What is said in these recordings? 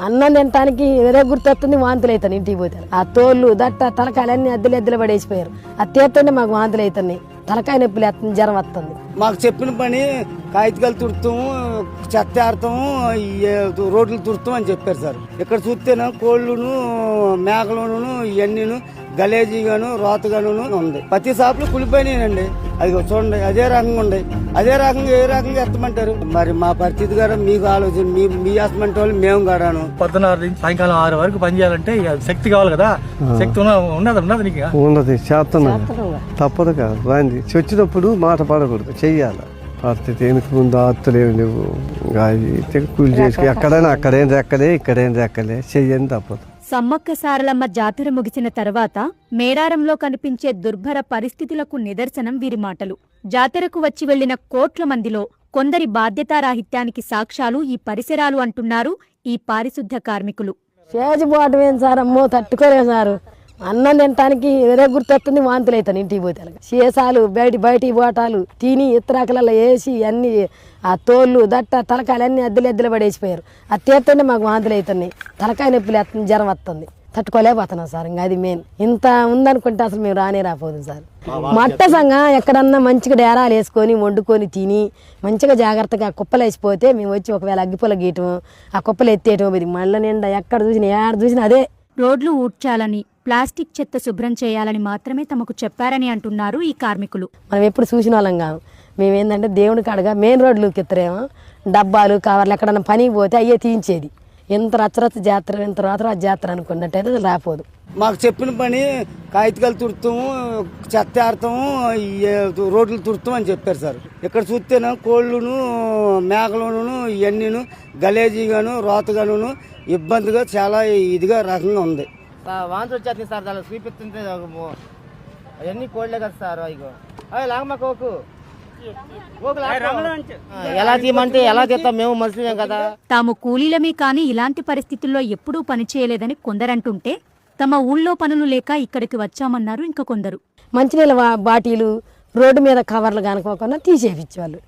అన్నం తినటానికి ఏదో గుర్తొస్తుంది, వాంతులు అవుతాను ఇంటికి పోతే. ఆ తోళ్ళు దట్ట తలకాయలన్నీ ఎద్దలు పడేసిపోయారు. అది తీస్తుంటే మాకు వాంతులు అవుతున్నాయి, తలకాయ నొప్పులు వేస్తుంది, జ్వరం వస్తుంది. మాకు చెప్పిన పని కాగితాలు తుడతాము, చెత్త ఆడతాము, రోడ్లు తుడతాం అని చెప్పారు సార్. ఇక్కడ చూస్తేనే కోళ్ళును మేకలును ఇవన్నీను గలేజీగాను రోతగాను ఉంది. ప్రతి షాపులు కులిపోయినాయండి. అది చూడండి, అదే రకంగా ఉండే, అదే రకంగా ఏ రకంగా ఎత్తమంటారు. మరి మా పరిస్థితి గారు మీకు ఆలోచన, మీ హస్బెండ్ వాళ్ళు మేము గాడాను. పొద్దున సాయంకాలం 6 వరకు పని చేయాలంటే శక్తి కావాలి కదా. శక్తి ఉన్నది నీకు ఉన్నది, చేస్తున్నా తప్పదు కదా. రాంది వచ్చినప్పుడు మాట పడకూడదు, చెయ్యాలి. పరిస్థితి వెనుక ముందు ఆత్తులేవు నువ్వు కూలి చేసి ఎక్కడైనా అక్కడేం రెక్కలే, ఇక్కడేం రెక్కలే, చెయ్యని తప్పదు. సమ్మక్క సారలమ్మ జాతర ముగిసిన తర్వాత మేడారంలో కనిపించే దుర్భర పరిస్థితులకు నిదర్శనం వీరి మాటలు. జాతరకు వచ్చి వెళ్లిన కోట్ల మందిలో కొందరి బాధ్యతారాహిత్యానికి సాక్ష్యాలు ఈ పరిసరాలు అంటున్నారు ఈ పారిశుద్ధ కార్మికులు. చేజిపోవటం ఏం సార్, అమ్మో తట్టుకోలేదు సారు. అన్నం తినటానికి ఏదో గుర్తొస్తుంది, వాంతులు అవుతాను ఇంటికి పోతే. సీసాలు బయటికి పోటాలు తిని ఇత్తరాకలలో వేసి అన్ని ఆ తోళ్ళు దట్ట తలకాయలన్నీ ఎద్దలు పడేసిపోయారు. అది తీస్తుంటే మాకు వాంతులు అవుతున్నాయి, తలకాయ నొప్పులు వేస్తుంది, జ్వరం వస్తుంది. తట్టుకోలేకపోతున్నాం సార్. ఇంకా అది మెయిన్. ఇంత ఉందనుకుంటే అసలు మేము రాపోదు సార్. మట్ట సంఘం ఎక్కడన్నా మంచిగా డేరాలు వేసుకొని వండుకొని తిని మంచిగా జాగ్రత్తగా కుప్పలు వేసిపోతే మేము వచ్చి ఒకవేళ అగ్గిపుల్ల గీయటం, ఆ కుప్పలు ఎత్తేయటం, ఇది మళ్ళీ నిండా ఎక్కడ చూసినా ఏడ చూసినా అదే. రోడ్లు ఊడ్చాలని, ప్లాస్టిక్ చెత్త శుభ్రం చేయాలని మాత్రమే తమకు చెప్పారని అంటున్నారు ఈ కార్మికులు. మనం ఎప్పుడు చూసిన వాళ్ళం కాదు. మేమేందంటే దేవుడి కాడగా మెయిన్ రోడ్లుకి ఎత్తరేమో డబ్బాలు కవర్లు ఎక్కడన్నా పనికి పోతే అయ్యే తీయించేది. ఎంత రచ్చరచ్చ జాతర, ఎంత రాత్ర జాతర అనుకున్నట్టయితే రాపోదు. మాకు చెప్పిన పని కాగితాలు తుడతాము, చెత్త ఆడతాము, రోడ్లు తుడతాం అని చెప్పారు సార్. ఇక్కడ చూస్తేనే కోళ్ళును మేకలును ఇవన్నీను గలేజీగాను రోతగాను ఇబ్బందిగా చాలా ఇదిగా రకంగా ఉంది. వాంతులు వచ్చేస్తుంది సార్, దాన్ని చూపిస్తుంటే అవన్నీ కోళ్ళే కదా సార్. ఇగో లాగమాకు ఎలా తీయమంటే ఎలా తీస్తాం, మేము మనుషులేం కదా. తాము కూలీలమే కాని ఇలాంటి పరిస్థితుల్లో ఎప్పుడూ పనిచేయలేదని కొందరంటుంటే తమ ఊళ్ళో పనులు లేక ఇక్కడికి వచ్చామన్నారు ఇంకా కొందరు. మంచినీళ్ళ బాటిలు రోడ్డు మీద కవర్లు కనుకోకుండా తీసేపించేవాళ్ళు.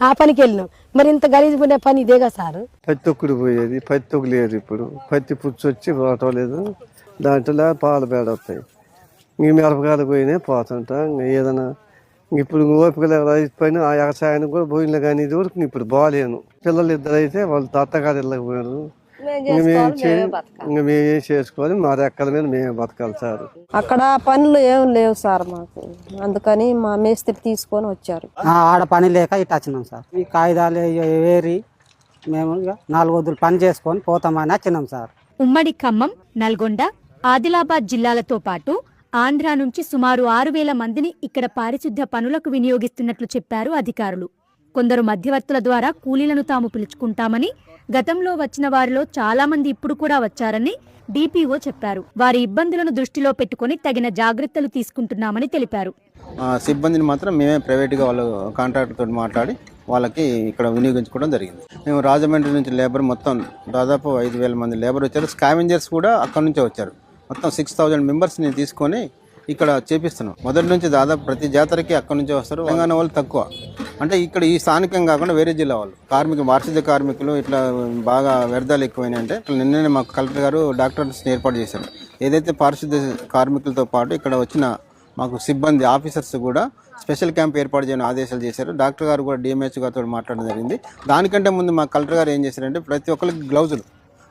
ఆ పనికి వెళ్ళినాం. మరి ఇంత గలీజుకునే పని ఇదేగా సార్. పత్తి ఒక్కడు పోయేది, పత్తి ఒక్క లేదు. ఇప్పుడు పత్తి పుచ్చు వచ్చి పోవటం లేదు. దాంట్లో పాలు పేడ వస్తాయి. ఇంక మిరపకాయలు పోయినాయి పోతుంటా. ఏదైనా ఇప్పుడు ఓపిక రైతు పైన ఆ వ్యవసాయానికి కూడా పోయినా కానీ ఇది వరకు ఇప్పుడు బాగాలేను. పిల్లలు ఇద్దరు అయితే వాళ్ళు తాతగారు వెళ్ళకపోయారు. మేమేం చేసుకోవాలి, మా రెక్కల మీద మేమే బతకాలి సార్. అక్కడ పనులు ఏం లేవు సార్ మాకు, అందుకని మా మేస్త్రి తీసుకొని వచ్చారు. ఆడ పని లేక ఇటు వచ్చినాం సార్. ఈ కాగితాలు వేరి మేము 4 రోజులు పని చేసుకొని పోతామని వచ్చినాం సార్. ఉమ్మడి ఖమ్మం, నల్గొండ, ఆదిలాబాద్ జిల్లాలతో పాటు ఆంధ్ర నుంచి సుమారు 6,000 మందిని ఇక్కడ పారిశుద్ధ్య పనులకు వినియోగిస్తున్నట్లు చెప్పారు అధికారులు. కొందరు మధ్యవర్తుల ద్వారా కూలీలను తాము పిలుచుకుంటామని, గతంలో వచ్చిన వారిలో చాలా మంది ఇప్పుడు కూడా వచ్చారని డిపిఓ చెప్పారు. వారి ఇబ్బందులను దృష్టిలో పెట్టుకుని తగిన జాగ్రత్తలు తీసుకుంటున్నామని తెలిపారు. సిబ్బందిని మాత్రం మేమే ప్రైవేట్గా వాళ్ళు కాంట్రాక్టర్ తోటి మాట్లాడి వాళ్ళకి ఇక్కడ వినియోగించుకోవడం జరిగింది. మేము రాజమండ్రి నుంచి లేబర్ మొత్తం దాదాపు 5,000 మంది లేబర్ వచ్చారు. స్కావెంజర్స్ కూడా అక్కడ నుంచే వచ్చారు. మొత్తం 6,000 మెంబర్స్ని తీసుకొని ఇక్కడ చేపిస్తున్నాం. మొదటి నుంచి దాదాపు ప్రతి జాతరకి అక్కడి నుంచే వస్తారు. తెలంగాణ వాళ్ళు తక్కువ, అంటే ఇక్కడ ఈ స్థానికం కాకుండా వేరే జిల్లా వాళ్ళు పారిశుద్ధ్య కార్మికులు ఇట్లా బాగా వ్యర్థాలు ఎక్కువైనాయి. అంటే నిన్ననే మాకు కలెక్టర్ గారు డాక్టర్స్ని ఏర్పాటు చేశారు. ఏదైతే పారిశుద్ధ్య కార్మికులతో పాటు ఇక్కడ వచ్చిన మాకు సిబ్బంది ఆఫీసర్స్ కూడా స్పెషల్ క్యాంప్ ఏర్పాటు చేయని ఆదేశాలు చేశారు. డాక్టర్ గారు కూడా డిఎంహెచ్ గారితో మాట్లాడడం జరిగింది. దానికంటే ముందు మా కలెక్టర్ గారు ఏం చేశారంటే ప్రతి ఒక్కరికి గ్లౌజులు,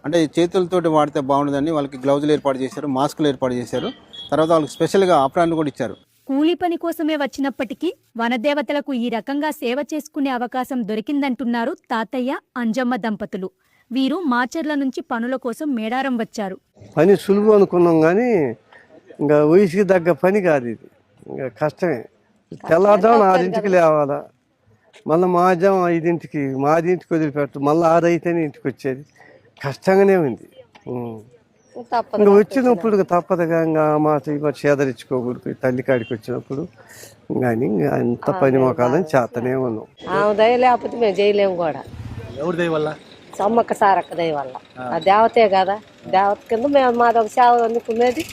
అంటే చేతులతోటి వాడితే బాగుండదని వాళ్ళకి గ్లౌజులు ఏర్పాటు చేశారు, మాస్కులు ఏర్పాటు చేశారు. తర్వాత వాళ్ళకి స్పెషల్గా ఆప్రాన్లు కూడా ఇచ్చారు. కూలీ పని కోసమే వచ్చినప్పటికీ వనదేవతలకు ఈ రకంగా సేవ చేసుకునే అవకాశం దొరికిందంటున్నారు తాతయ్య, అంజమ్మ దంపతులు. వీరు మాచర్ల నుంచి పనుల కోసం మేడారం వచ్చారు. పని సులువు అనుకున్నాం కానీ ఇంకా వయసుకి తగ్గ పని కాదు ఇది. ఇంకా కష్టమే. తెల్లారుజామున 6ంటికి లేవాలా, మళ్ళీ మాజాం 5ంటికి, మాదింటికి వదిలిపెట్టు, మళ్ళీ 6 అయితేనే ఇంటికి వచ్చేది. కష్టంగానే ఉంది. ఇంకా వచ్చినప్పుడు తప్పదుగా ఇంకా మాట చేదరించుకోకూడదు. తల్లి కాడికి వచ్చినప్పుడు కానీ ఇంకా అంత పని మొకాలని చేతనే ఉన్నాం. దయ లేకపోతే మేము చేయలేము కూడా. ఎవరి దయ వల్ల? సమ్మక్క సారక్క దయ వల్ల. ఆ దేవతే కదా, దేవత కింద మేము మాదొక సేవ అందుకునేది,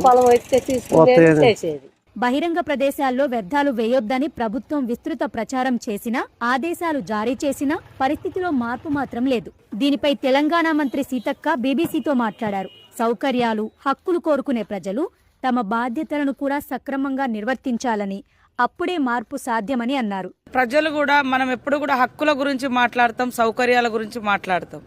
పొలం అయితే తీసుకునేది, చేసేది. బహిరంగ ప్రదేశాల్లో వ్యర్థాలు వేయొద్దని ప్రభుత్వం విస్తృత ప్రచారం చేసినా, ఆదేశాలు జారీ చేసినా పరిస్థితిలో మార్పు మాత్రం లేదు. దీనిపై తెలంగాణ మంత్రి సీతక్క బీబీసీతో మాట్లాడారు. సౌకర్యాలు, హక్కులు కోరుకునే ప్రజలు తమ బాధ్యతలను కూడా సక్రమంగా నిర్వర్తించాలని, అప్పుడే మార్పు సాధ్యమని అన్నారు. ప్రజలు కూడా మనం ఎప్పుడు కూడా హక్కుల గురించి మాట్లాడతాం, సౌకర్యాల గురించి మాట్లాడతాం.